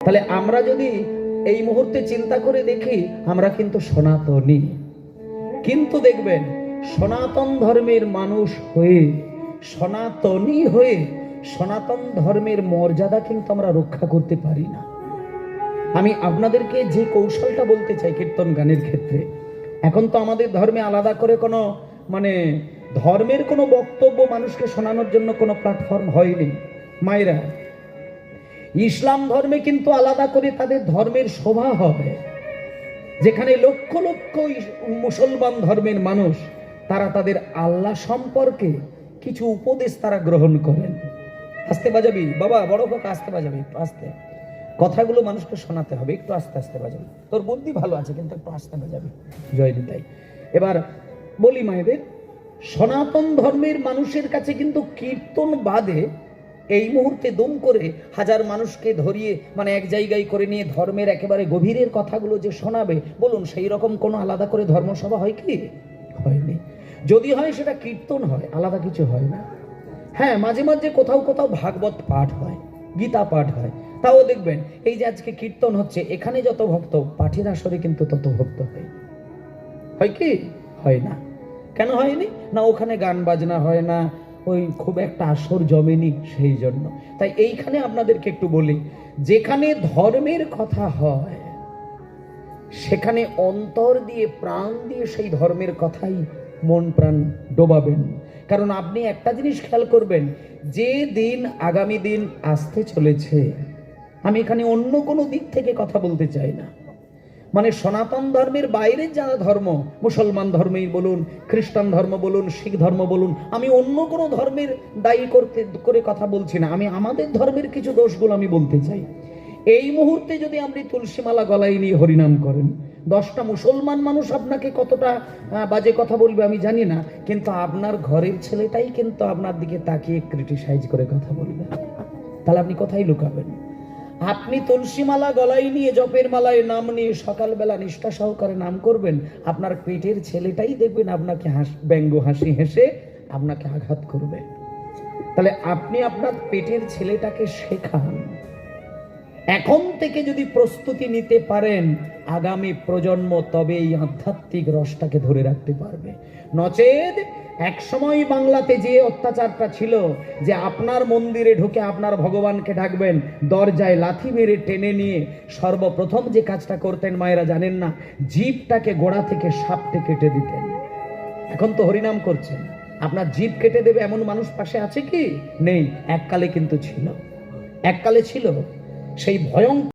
তাহলে আমরা যদি এই মুহূর্তে চিন্তা করে দেখি, আমরা কিন্তু সনাতনী, কিন্তু দেখবেন সনাতন ধর্মের মানুষ হয়ে, সনাতনী হয়ে সনাতন ধর্মের মর্যাদা কিন্তু আমরা রক্ষা করতে পারি না। আমি আপনাদেরকে যে কৌশলটা বলতে চাই কীর্তন গানের ক্ষেত্রে, এখন তো আমাদের ধর্মে আলাদা করে কোনো ধর্মের কোনো বক্তব্য মানুষকে শোনানোর জন্য কোনো প্ল্যাটফর্ম হয়নি মায়েরা। ইসলাম ধর্মে কিন্তু আলাদা করে তাদের ধর্মের সভা হবে, যেখানে লক্ষ লক্ষ মুসলমান ধর্মের মানুষ তারা তাদের আল্লাহ সম্পর্কে কিছু উপদেশ তারা গ্রহণ করেন। আস্তে বাজাবি বাবা, বড় হোক আস্তে বাজাবি, একটু আস্তে, কথাগুলো মানুষকে শোনাতে হবে, একটু আস্তে আস্তে বাজাবি। তোর বুদ্ধি ভালো আছে কিন্তু একটু আস্তে বাজাবি। জয় নিতাই। এবার বলি মায়েদের, সনাতন ধর্মের মানুষের কাছে কিন্তু কীর্তন বাদে এই মুহূর্তে দম করে হাজার মানুষকে ধরিয়ে এক জায়গায় করে নিয়ে ধর্মের একেবারে গভীরের কথাগুলো যে শোনাবে, বলুন সেই রকম কোনো আলাদা করে ধর্মসভা হয় কি? হয়নি। যদি হয় সেটা কীর্তন হয়, আলাদা কিছু হয় না। হ্যাঁ, মাঝে মাঝে কোথাও কোথাও ভাগবত পাঠ হয়, গীতা পাঠ হয়, তাও দেখবেন এই যে আজকে কীর্তন হচ্ছে, এখানে যত ভক্ত, পাঠের আসরে কিন্তু তত ভক্ত হয়। হয় কি? হয় না। কেন হয়নি? না ওখানে গান বাজনা হয় না, ওই খুব একটা আসর জমেনি, সেই জন্য। তাই এইখানে আপনাদেরকে একটু বলি, যেখানে ধর্মের কথা হয় সেখানে অন্তর দিয়ে প্রাণ দিয়ে সেই ধর্মের কথাই মন প্রাণ ডোবাবেন। কারণ আপনি একটা জিনিস খেয়াল করবেন, যে দিন আগামী দিন আসতে চলেছে, আমি এখানে অন্য কোনো দিক থেকে কথা বলতে চাই না, সনাতন ধর্মের বাইরের যারা ধর্ম, মুসলমান ধর্মেই বলুন, খ্রিস্টান ধর্ম বলুন, শিখ ধর্ম বলুন, আমি অন্য কোনো ধর্মের দায়ী করে কথা বলছি না, আমি আমাদের ধর্মের কিছু দোষগুলো আমি বলতে চাই। এই মুহূর্তে যদি আপনি তুলসীমালা গলায় নিয়ে হরিনাম করেন, 10টা মুসলমান মানুষ আপনাকে কতটা বাজে কথা বলবে আমি জানি না, কিন্তু আপনার ঘরের ছেলেটাই কিন্তু আপনার দিকে তাকিয়ে ক্রিটিসাইজ করে কথা বলবে। তাহলে আপনি কোথায় লুকাবেন? আপনি তুলসীমালা গলায় নিয়ে, জপের মালায় নাম নিয়ে সকালবেলা নিষ্ঠা সহকারে নাম করবেন, আপনার পেটের ছেলেটাই দেখবেন আপনাকে ব্যঙ্গ হাসি হেসে আপনাকে আঘাত করবে। তাহলে আপনি আপনার পেটের ছেলেটাকে শেখান, এখন থেকে যদি প্রস্তুতি নিতে পারেন, আগামী প্রজন্ম তবে এই আধ্যাত্মিক রসটাকে ধরে রাখতে পারবে। নচেত এক সময় বাংলাতে যে অত্যাচারটা ছিল, যে আপনার মন্দিরে ঢুকে আপনার ভগবানকে ডাকবেন, দরজায় লাথি মেরে টেনে নিয়ে সর্বপ্রথম যে কাজটা করতেন মায়েরা জানেন না, জিভটাকে গোড়া থেকে সাপটে কেটে দিতেন। এখন তো হরিনাম করছেন, আপনার জিভ কেটে দেবে এমন মানুষ পাশে আছে কি? নেই। এককালে কিন্তু ছিল, এককালে ছিল। সেই ভয়ঙ্কর